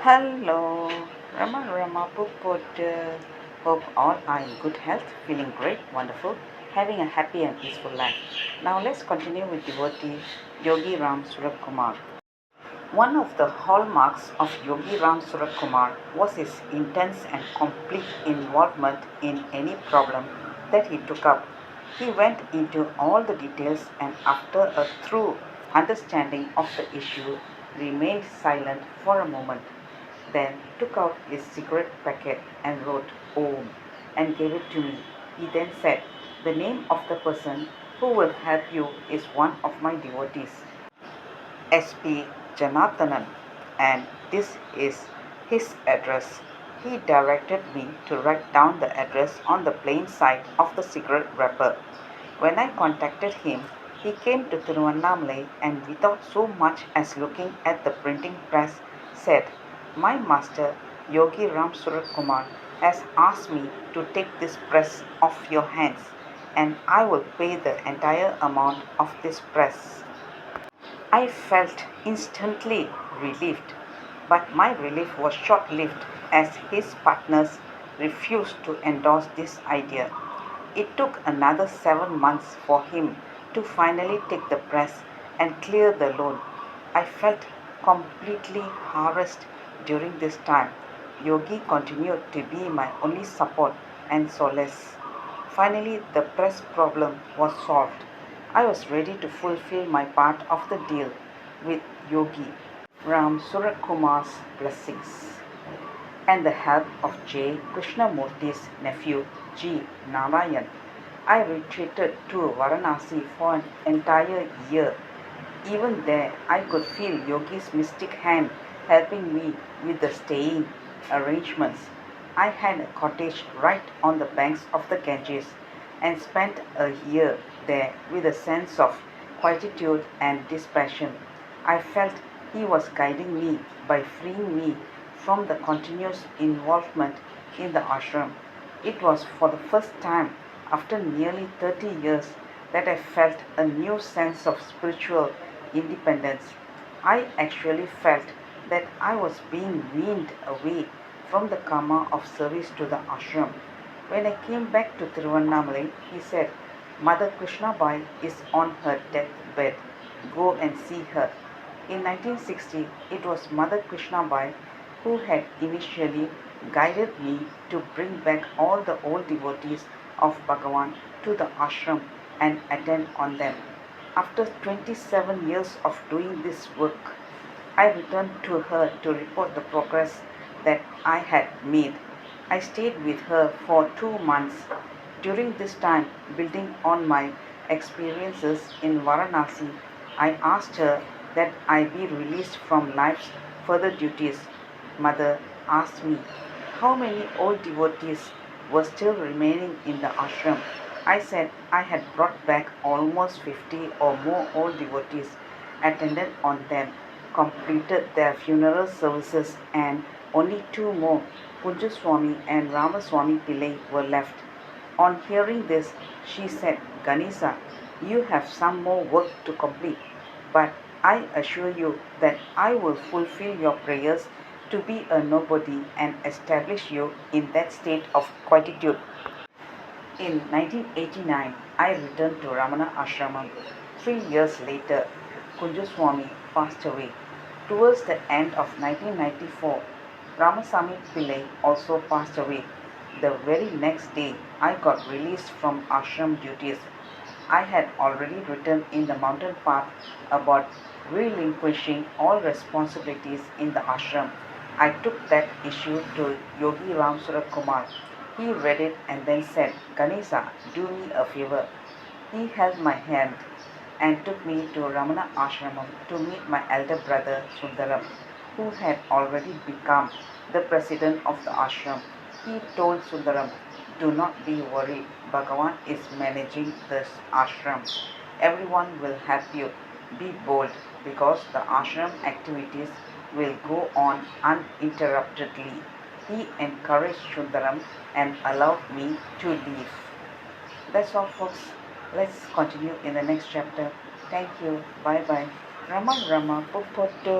Hello, Rama Puput. Hope all are in good health, feeling great, wonderful, having a happy and peaceful life. Now let's continue with devotee Yogi Ram Surat Kumar. One of the hallmarks of Yogi Ram Surat Kumar was his intense and complete involvement in any problem that he took up. He went into all the details and after a thorough understanding of the issue, remained silent for a moment. Then took out his cigarette packet and wrote Om and gave it to me. He then said, "The name of the person who will help you is one of my devotees, SP Janathanan, and this is his address." He directed me to write down the address on the plain side of the cigarette wrapper. When I contacted him, he came to Tiruvannamalai and without so much as looking at the printing press said, "My master Yogi Ram Surat Kumar has asked me to take this press off your hands and I will pay the entire amount of this press." I felt instantly relieved, but my relief was short lived as his partners refused to endorse this idea. It took another 7 months for him to finally take the press and clear the loan. I felt completely harassed during this time. Yogi continued to be my only support and solace. Finally, the press problem was solved. I was ready to fulfill my part of the deal with Yogi Ram Suratkumar's blessings and the help of J. Krishnamurthy's nephew G. Narayan. I retreated to Varanasi for an entire year. Even there, I could feel Yogi's mystic hand helping me with the staying arrangements. I had a cottage right on the banks of the Ganges and spent a year there with a sense of quietude and dispassion. I felt he was guiding me by freeing me from the continuous involvement in the ashram. It was for the first time after nearly 30 years that I felt a new sense of spiritual independence. I actually felt that I was being weaned away from the karma of service to the ashram. When I came back to Tiruvannamalai, he said, "Mother Krishnabai is on her deathbed. Go and see her." In 1960, it was Mother Krishnabai who had initially guided me to bring back all the old devotees of Bhagavan to the ashram and attend on them. After 27 years of doing this work, I returned to her to report the progress that I had made. I stayed with her for 2 months. During this time, building on my experiences in Varanasi, I asked her that I be released from life's further duties. Mother asked me how many old devotees were still remaining in the ashram. I said I had brought back almost 50 or more old devotees, attended on them, completed their funeral services, and only two more, Kunjaswami and Ramaswamy Pillai, were left. On hearing this, she said, "Ganesa, you have some more work to complete, but I assure you that I will fulfill your prayers to be a nobody and establish you in that state of quietude." In 1989, I returned to Ramana Ashramam. 3 years later, Kunjaswamy passed away. Towards the end of 1994, Ramasamy Pillai also passed away. The very next day, I got released from ashram duties. I had already written in the mountain path about relinquishing all responsibilities in the ashram. I took that issue to Yogi Ram Surat Kumar. He read it and then said, "Ganesa, do me a favor." He held my hand and took me to Ramana Ashramam to meet my elder brother Sundaram, who had already become the president of the ashram. He told Sundaram, "Do not be worried, Bhagavan is managing this ashram. Everyone will help you. Be bold because the ashram activities will go on uninterruptedly." He encouraged Sundaram and allowed me to leave. That's all, folks. Let's continue in the next chapter. Thank you. Bye bye. Rama Rama Pupoto.